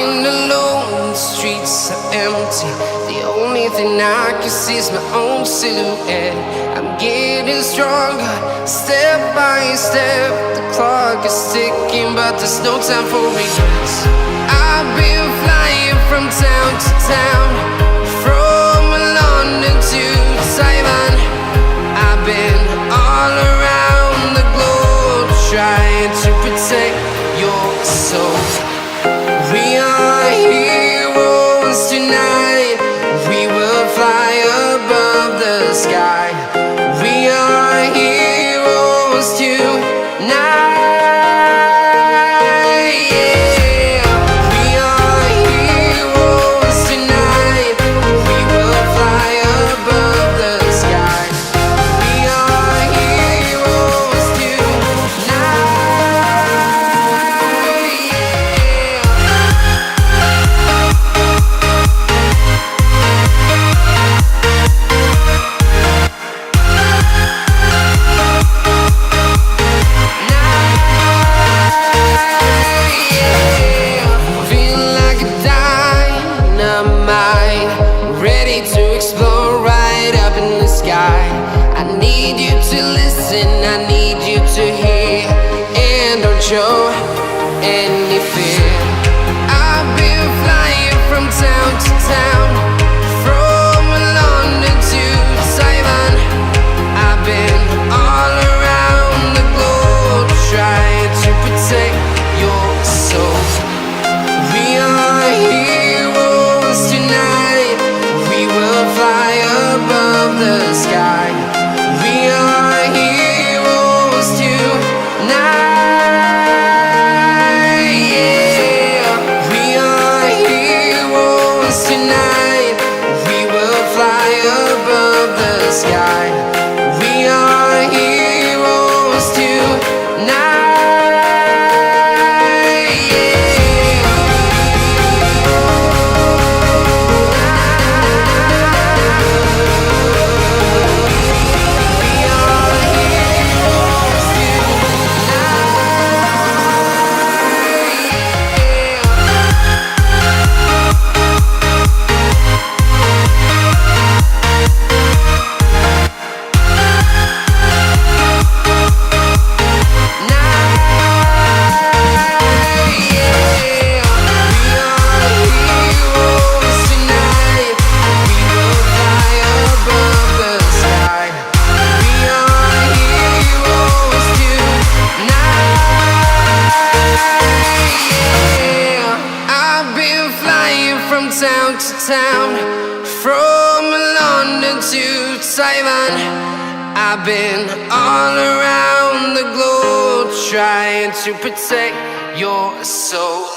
Walking alone, the streets are empty. The only thing I can see is my own silhouette. I'm getting stronger, step by step. The clock is ticking, but there's no time for regrets. I've been flying from town to town, from London to Taiwan. I've been all around the globe, trying to protect your soul. We are heroes tonight. We will fly above the sky. We are heroes tonight. Show any fear. I've been flying from town to town, from London to Taiwan. I've been all around the globe, trying to protect your soul. We are heroes tonight. We will fly above the sky. We are heroes tonight. Sky. We are heroes tonight. Town, from London to Taiwan. I've been all around the globe, trying to protect your soul.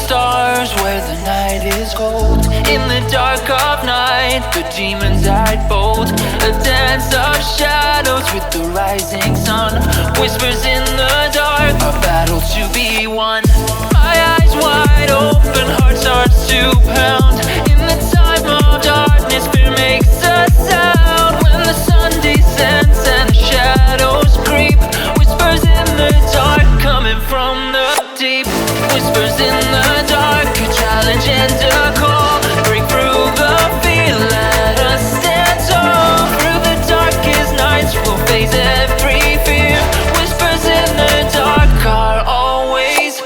Stars where the night is cold. In the dark of night, the demons hide bold. A dance of shadows with the rising sun. Whispers in the dark, a battle to be won. My eyes wide open, heart starts to pound. In the time of darkness, fear makes a sound. When the sun descends and the shadows creep. Whispers in the dark, coming from the deep. Whispers in the dark, a challenge and a call. Break through the fear, let us stand tall. Through the darkest nights, we'll face every fear. Whispers in the dark are always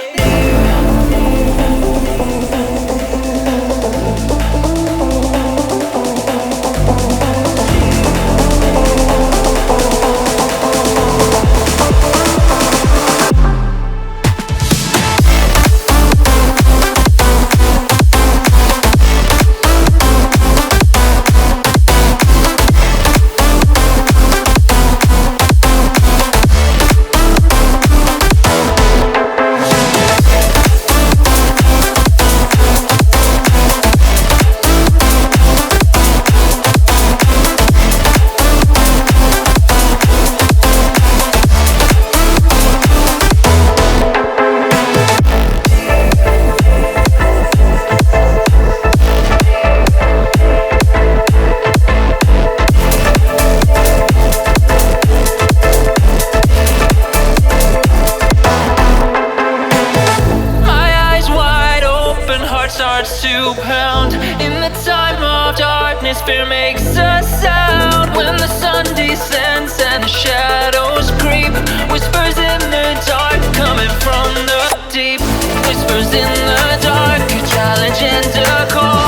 around. In the time of darkness, fear makes a sound. When the sun descends and the shadows creep, whispers in the dark coming from the deep. Whispers in the dark, a challenge and a call.